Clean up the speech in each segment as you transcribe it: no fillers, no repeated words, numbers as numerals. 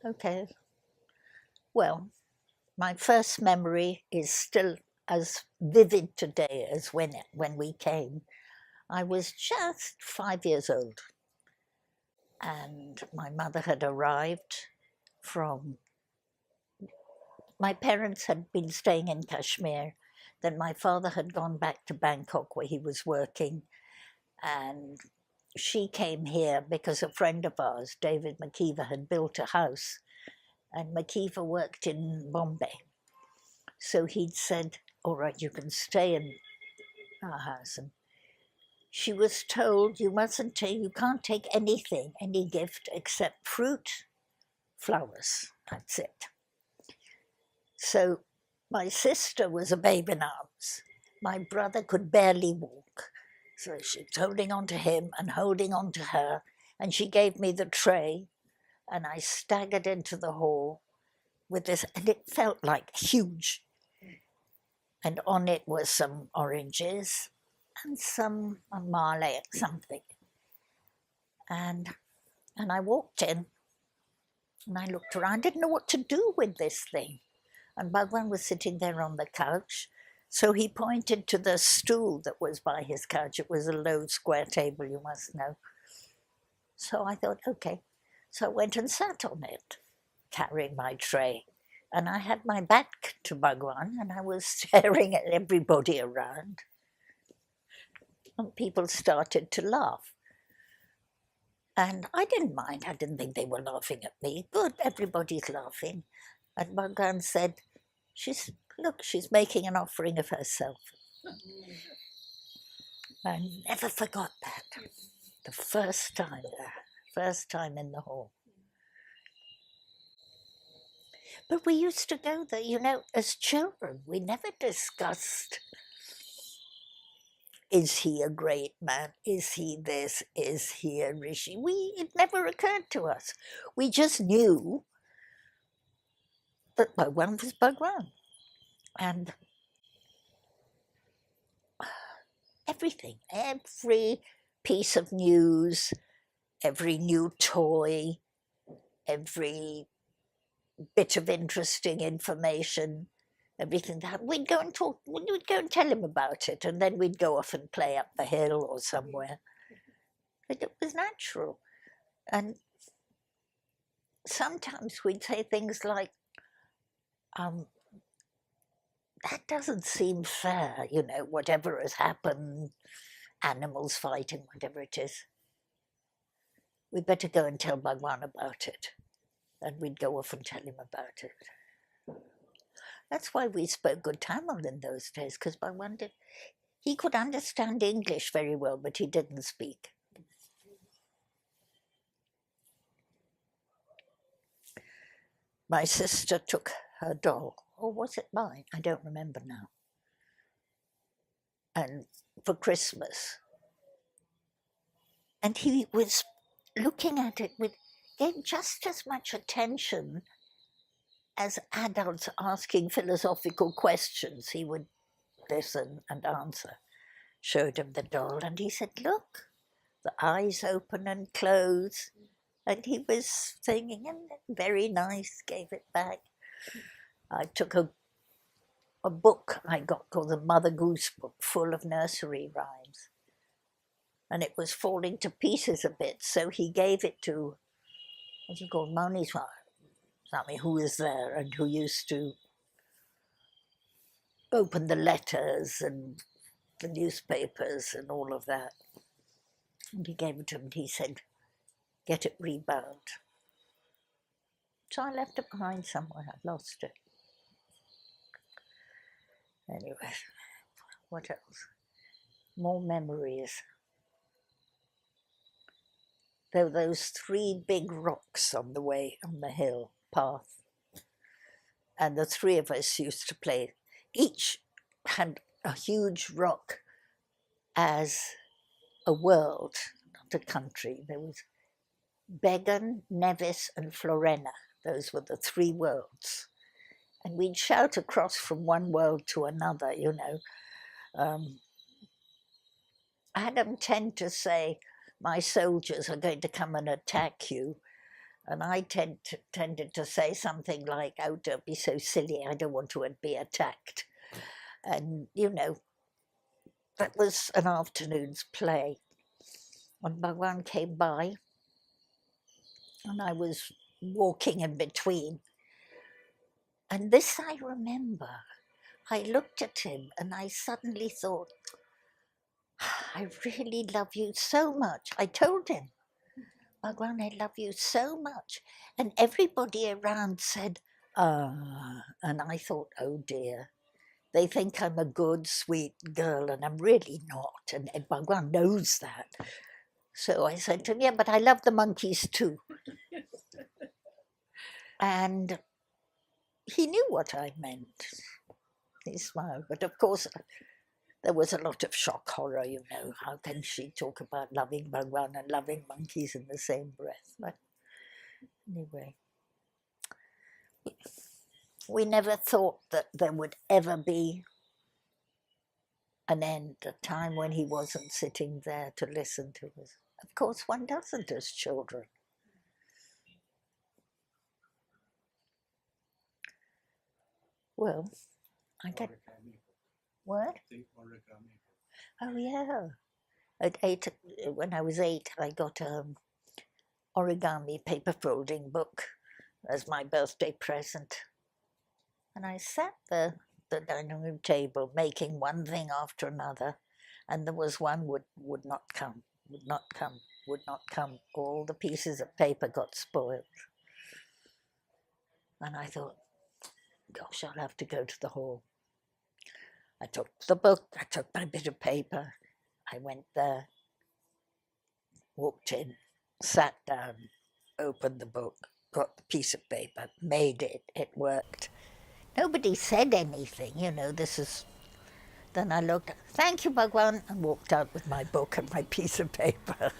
Okay. Well, my first memory is still as vivid today as when we came. I was just 5 years old, and my mother had arrived from. My parents had been staying in Kashmir. Then my father had gone back to Bangkok where he was working, and she came here because a friend of ours, David McKeever, had built a house, and McKeever worked in Bombay. So he'd said, all right, you can stay in our house. And she was told, you can't take anything, any gift except fruit, flowers. That's it. So my sister was a babe in arms. My brother could barely walk. So she was holding on to him and holding on to her. And she gave me the tray, and I staggered into the hall with this, and it felt like huge. And on it were some oranges and some Malay, something. And I walked in, and I looked around, I didn't know what to do with this thing. And Bhagwan was sitting there on the couch. So he pointed to the stool that was by his couch. It was a low square table, you must know. So I thought, okay. So I went and sat on it, carrying my tray. And I had my back to Bhagwan, and I was staring at everybody around. And people started to laugh. And I didn't mind. I didn't think they were laughing at me. Good, everybody's laughing. And Bhagwan said, she's making an offering of herself. I never forgot that. The first time in the hall. But we used to go there, as children. We never discussed, is he a great man? Is he this? Is he a rishi? It never occurred to us. We just knew that Bhagwan was Bhagwan. And everything, every piece of news, every new toy, every bit of interesting information, everything that we'd go and tell him about it, and then we'd go off and play up the hill or somewhere. But it was natural. And sometimes we'd say things like, that doesn't seem fair, whatever has happened, animals fighting, whatever it is. We'd better go and tell Bhagwan about it. And we'd go off and tell him about it. That's why we spoke good Tamil in those days, because Bhagwan he could understand English very well, but he didn't speak. My sister took her doll, or was it mine? I don't remember now. And for Christmas. And he was looking at it gave just as much attention as adults asking philosophical questions. He would listen and answer. Showed him the doll, and he said, look, the eyes open and close. And he was singing, and very nice, gave it back. I took a book I got called the Mother Goosebump, full of nursery rhymes. And it was falling to pieces a bit, so he gave it to, what's he called, Moni's Swami, who was there and who used to open the letters and the newspapers and all of that. And he gave it to him, and he said, get it rebound. So I left it behind somewhere. I've lost it. Anyway, what else? More memories. There were those 3 big rocks on the hill path. And the 3 of us used to play. Each had a huge rock as a world, not a country. There was Began, Nevis, and Florena. Those were the 3 worlds. And we'd shout across from one world to another, Adam tend to say, my soldiers are going to come and attack you. And I tended to say something like, "Oh, don't be so silly, I don't want to be attacked." And, that was an afternoon's play. And Bhagwan came by, and I was walking in between. And this I remember. I looked at him and I suddenly thought, I really love you so much. I told him, Bhagwan, I love you so much. And everybody around said, and I thought, oh dear, they think I'm a good, sweet girl, and I'm really not. And Bhagwan knows that. So I said to him, yeah, but I love the monkeys too. And he knew what I meant. He smiled. But of course, there was a lot of shock horror, How can she talk about loving Bhagwan and loving monkeys in the same breath? But anyway, we never thought that there would ever be an end, a time when he wasn't sitting there to listen to us. Of course, one doesn't as children. Well, I get what? Oh yeah. At 8, when I was 8, I got origami paper folding book as my birthday present. And I sat there at the dining room table making one thing after another, and there was one would not come, would not come, would not come. All the pieces of paper got spoiled. And I thought, gosh, I'll have to go to the hall. I took the book, I took my bit of paper, I went there, walked in, sat down, opened the book, got the piece of paper, made it, it worked. Nobody said anything, this is. Then I looked, thank you, Bhagwan, and walked out with my book and my piece of paper.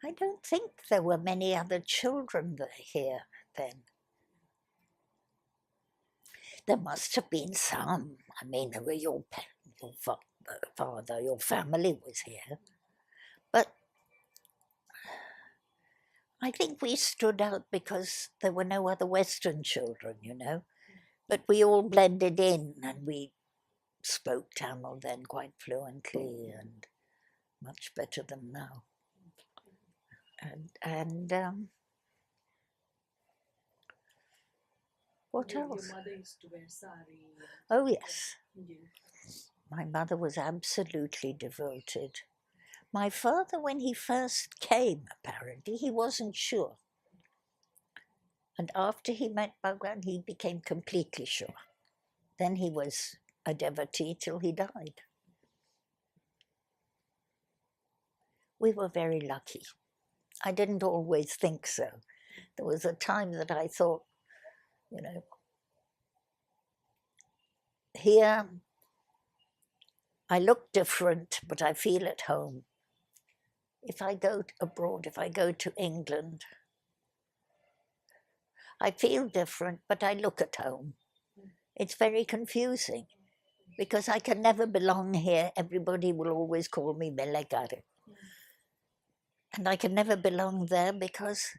I don't think there were many other children here then. There must have been some. I mean, there were your father, your family was here. But I think we stood out because there were no other Western children, But we all blended in, and we spoke Tamil then quite fluently and much better than now. And what else? Your mother used to wear sari. Oh yes. My mother was absolutely devoted. My father, when he first came, apparently, he wasn't sure. And after he met Bhagwan, he became completely sure. Then he was a devotee till he died. We were very lucky. I didn't always think so. There was a time that I thought, here I look different, but I feel at home. If I go abroad, if I go to England, I feel different, but I look at home. It's very confusing because I can never belong here. Everybody will always call me Melegare. And I can never belong there because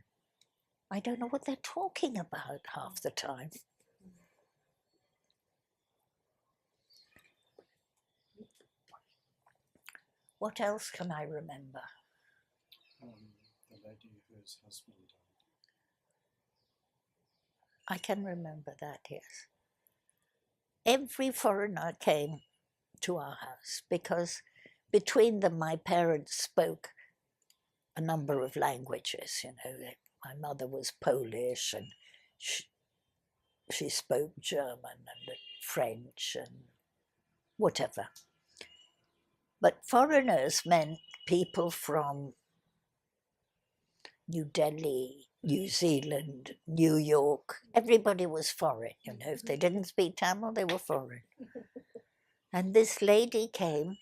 I don't know what they're talking about half the time. What else can I remember? The lady whose husband died. I can remember that, yes. Every foreigner came to our house because between them my parents spoke a number of languages. My mother was Polish and she spoke German and French and whatever. But foreigners meant people from New Delhi, New Zealand, New York. Everybody was foreign, If they didn't speak Tamil, they were foreign. And this lady came.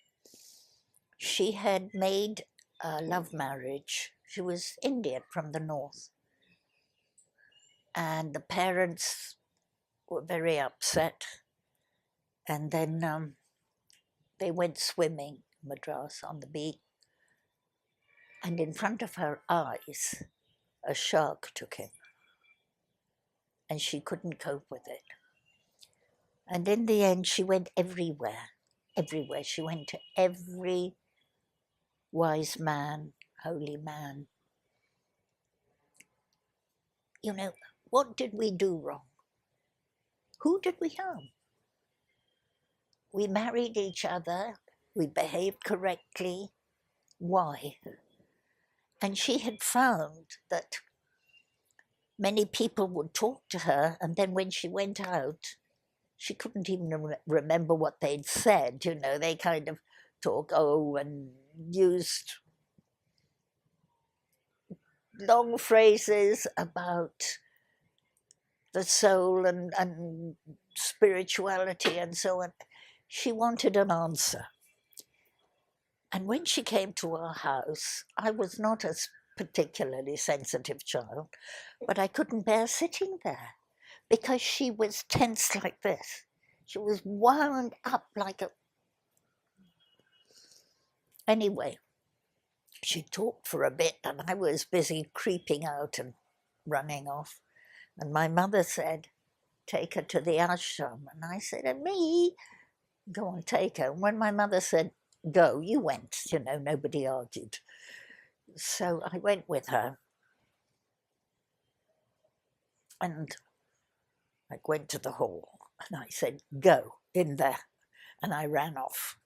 She had made a love marriage. She was Indian from the north. And the parents were very upset. And then They went swimming in Madras on the beach, and in front of her eyes, a shark took him, and she couldn't cope with it. And in the end, she went everywhere, everywhere. She went to every wise man, holy man. You know, what did we do wrong? Who did we harm? We married each other, we behaved correctly. Why? And she had found that many people would talk to her, and then when she went out, she couldn't even remember what they'd said. You know, they kind of talk, and used long phrases about the soul and spirituality and so on. She wanted an answer. And when she came to our house, I was not a particularly sensitive child, but I couldn't bear sitting there because she was tense like this. She was wound up like a... Anyway, she talked for a bit and I was busy creeping out and running off. And my mother said, take her to the ashram. And I said, and me? Go on, take her. And when my mother said, go, you went, you know, nobody argued. So I went with her. And I went to the hall and I said, go in there. And I ran off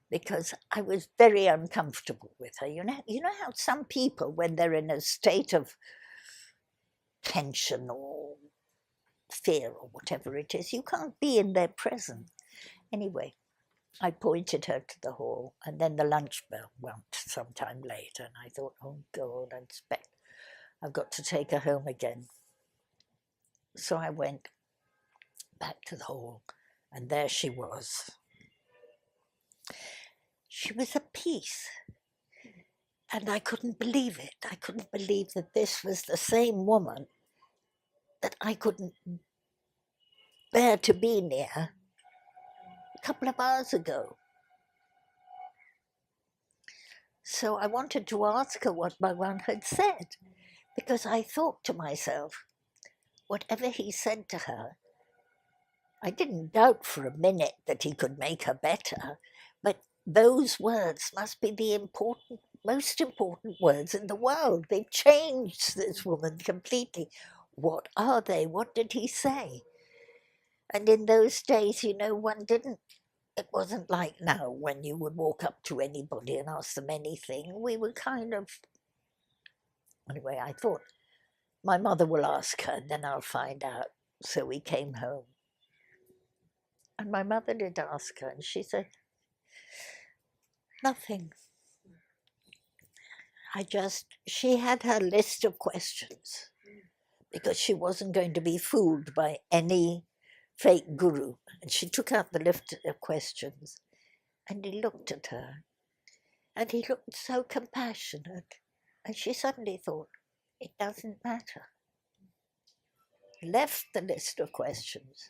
because I was very uncomfortable with her. You know how some people, when they're in a state of tension or fear or whatever it is, you can't be in their presence. Anyway, I pointed her to the hall, and then the lunch bell went sometime later, and I thought, oh God, I expect I've got to take her home again. So I went back to the hall, and there she was. She was at peace, and I couldn't believe it. I couldn't believe that this was the same woman that I couldn't bear to be near a couple of hours ago. So I wanted to ask her what Bhagavan had said, because I thought to myself, whatever he said to her, I didn't doubt for a minute that he could make her better, but those words must be the most important words in the world. They've changed this woman completely. What are they? What did he say? And in those days, you know, it wasn't like now when you would walk up to anybody and ask them anything. We were kind of, anyway, I thought, my mother will ask her, then I'll find out. So we came home. And my mother did ask her, and she said, nothing. She had her list of questions because she wasn't going to be fooled by any fake guru. And she took out the list of questions, and he looked at her, and he looked so compassionate, and she suddenly thought, it doesn't matter. Left the list of questions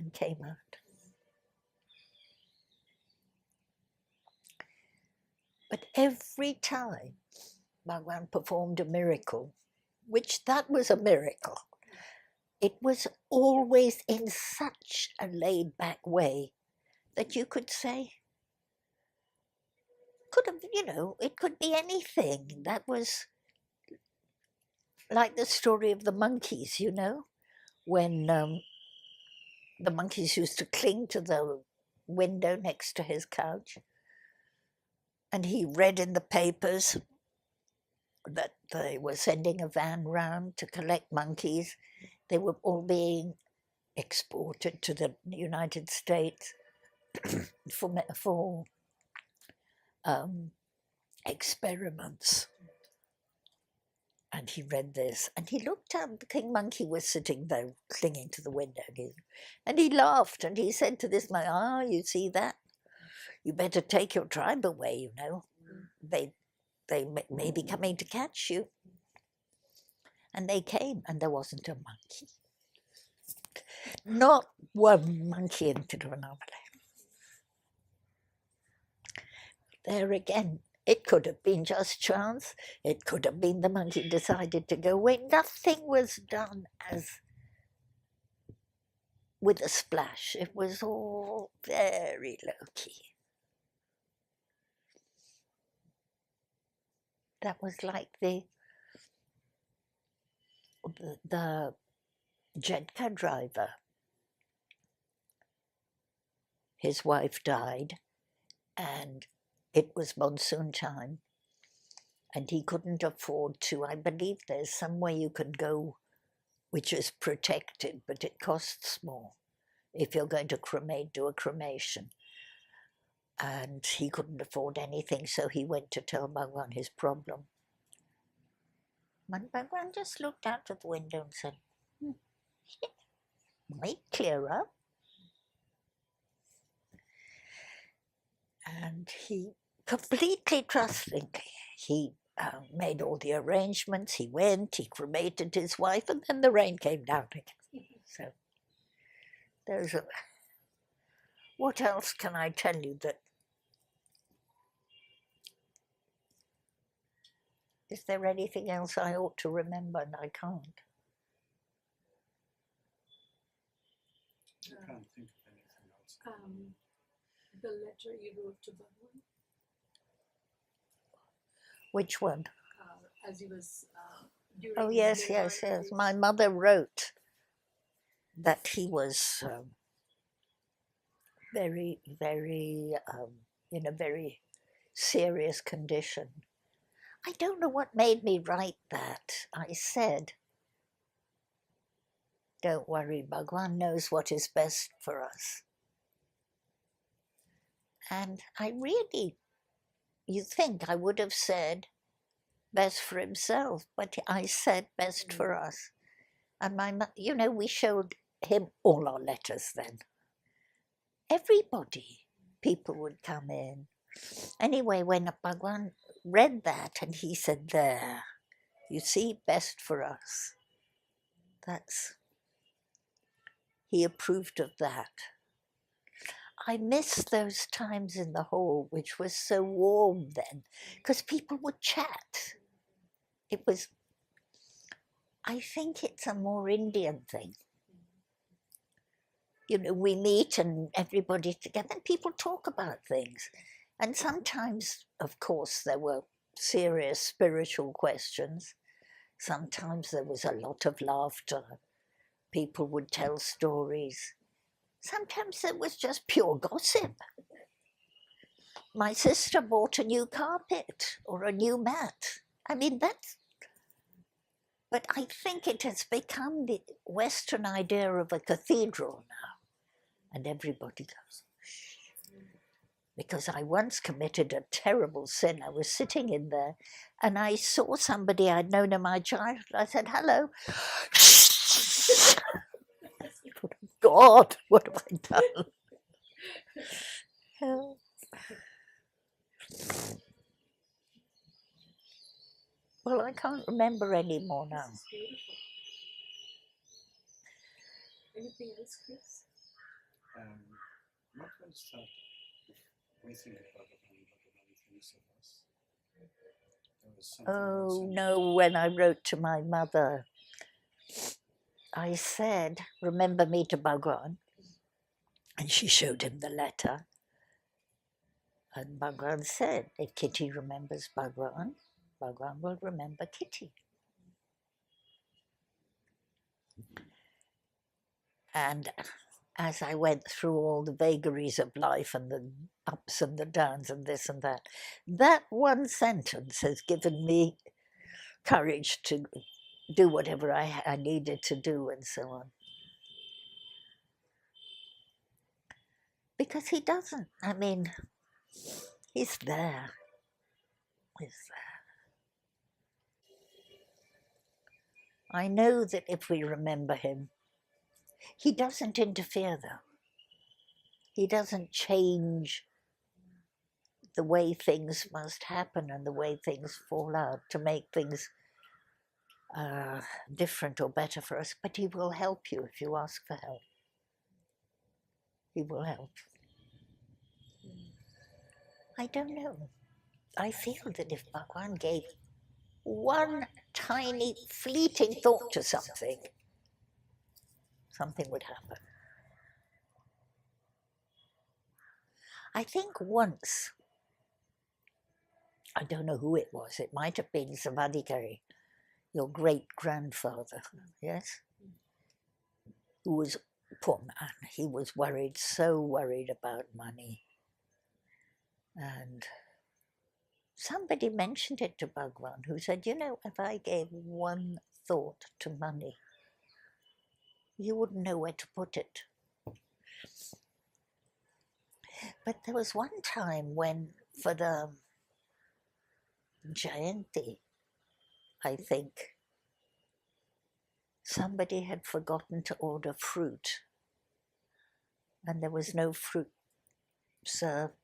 and came out. But every time Bhagavan performed a miracle, which that was a miracle, it was always in such a laid-back way that you could say, it could be anything. That was like the story of the monkeys, when the monkeys used to cling to the window next to his couch. And he read in the papers that they were sending a van round to collect monkeys. They were all being exported to the United States for experiments. And he read this, and he looked up. The king monkey was sitting there, clinging to the window, and he laughed, and he said to this monkey, you see that? You better take your tribe away, They may be coming to catch you. And they came, and there wasn't a monkey. Not one monkey in Tiruvannamalai. there again, it could have been just chance. It could have been the monkey decided to go away. Nothing was done as with a splash. It was all very low-key. That was like the Jedka driver. His wife died, and it was monsoon time, and he couldn't afford to. I believe there's somewhere you can go which is protected, but it costs more if you're going to do a cremation. And he couldn't afford anything, so he went to tell Bhagavan his problem. And Bhagavan just looked out of the window and said, it might clear up. And he completely trustingly, he made all the arrangements, he went, he cremated his wife, and then the rain came down again. So there's a, what else can I tell you that, is there anything else I ought to remember and I can't? I can't think of anything else. The letter you wrote to Bhagavan, Which one? as he was during Oh, his yes, nearby yes, yes. days. My mother wrote that he was very, very, in a very serious condition. I don't know what made me write that. I said, don't worry, Bhagavan knows what is best for us. And I really, you think I would have said best for himself, but I said best for us. And we showed him all our letters then. Everybody, people would come in. Anyway, when Bhagavan read that and he said, there, you see, best for us. He approved of that. I miss those times in the hall, which was so warm then, because people would chat. I think it's a more Indian thing. We meet and everybody together and people talk about things. And sometimes, of course, there were serious spiritual questions. Sometimes there was a lot of laughter. People would tell stories. Sometimes it was just pure gossip. My sister bought a new carpet or a new mat. But I think it has become the Western idea of a cathedral now. And everybody goes, shh. Because I once committed a terrible sin. I was sitting in there and I saw somebody I'd known in my childhood. I said, hello. God, what have I done? Well, I can't remember any more now. This is beautiful. Anything else, Chris? Not going to start if we think of Bhagavan, Bhagavan thinks of us. There was something else Oh in no, when I wrote to my mother, I said, remember me to Bhagavan. And she showed him the letter. And Bhagavan said, if Kitty remembers Bhagavan, Bhagavan will remember Kitty. And as I went through all the vagaries of life and the ups and the downs and this and that one sentence has given me courage to do whatever I needed to do and so on. Because he doesn't, he's there. He's there. I know that if we remember him, he doesn't interfere though. He doesn't change the way things must happen and the way things fall out to make things different or better for us, but he will help you if you ask for help. He will help. I don't know. I feel that if Bhagavan gave one tiny fleeting thought to something, something would happen. I think once, I don't know who it was, it might have been Savadikari, your great-grandfather, yes? Who was, poor man, he was worried, so worried about money. And somebody mentioned it to Bhagavan, who said, you know, if I gave one thought to money, you wouldn't know where to put it. But there was one time when, for the Jayanthi, I think, somebody had forgotten to order fruit, and there was no fruit served.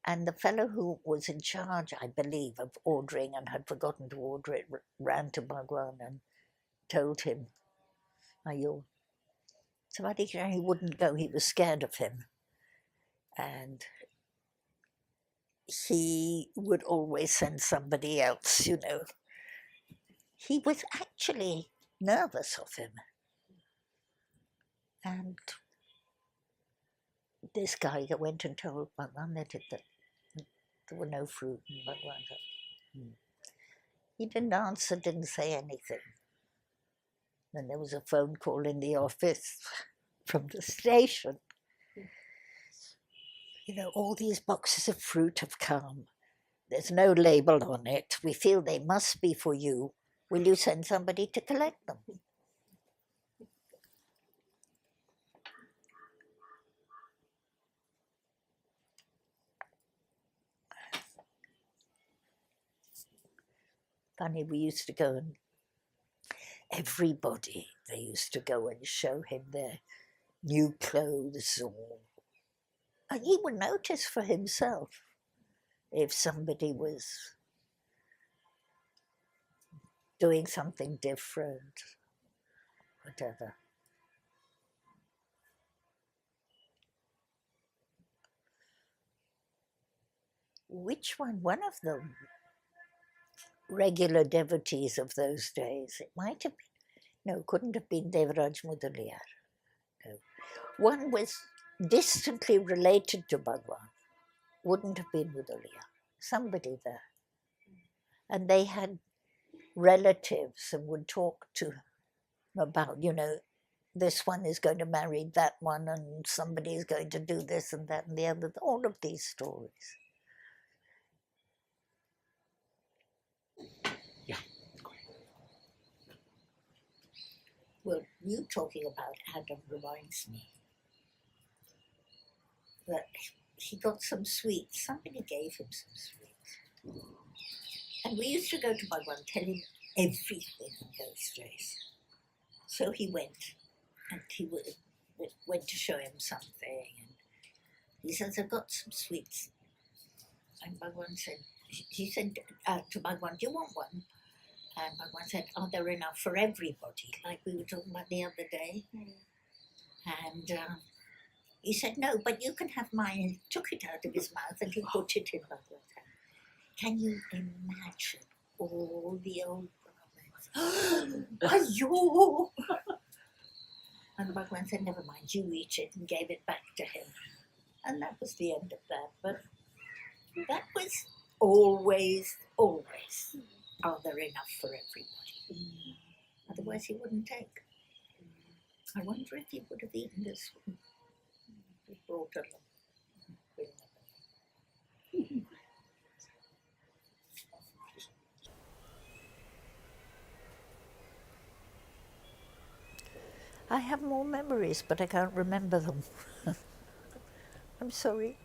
And the fellow who was in charge, I believe, of ordering and had forgotten to order it, ran to Bhagavan and told him, somebody, he wouldn't go, he was scared of him. And he would always send somebody else, you know. He was actually nervous of him. And this guy went and told Bhagavan that there were no fruit, and Bhagavan said, He didn't answer, didn't say anything. Then there was a phone call in the office from the station. You know, all these boxes of fruit have come. There's no label on it. We feel they must be for you. Will you send somebody to collect them? Funny, we used to go and everybody, they used to go and show him their new clothes, and he would notice for himself if somebody was doing something different, whatever. Which one? One of the regular devotees of those days, it might have been, no, couldn't have been Devaraj Mudaliar. No. One was distantly related to Bhagavan, wouldn't have been Mudaliar, somebody there. And they had relatives and would talk to him about, you know, this one is going to marry that one and somebody is going to do this and that and the other, all of these stories. Yeah. Well, you talking about Adam reminds me that he got some sweets. Somebody gave him some sweets. And we used to go to Bhagavan, tell him everything in those days. So he went, and he went to show him something. And he says, I've got some sweets. And Bhagavan said, he said to Bhagavan, do you want one? And Bhagavan said, are there enough for everybody? Like we were talking about the other day. And he said, no, but you can have mine. And he took it out of his mouth and he put it in Bhagavan's hand. Can you imagine all the old Brahmins? Ayo! And Bhagavan said, never mind, you eat it, and gave it back to him. And that was the end of that. But that was always, are there enough for everybody? Otherwise he wouldn't take. I wonder if he would have eaten this one. He brought along. I have more memories, but I can't remember them. I'm sorry.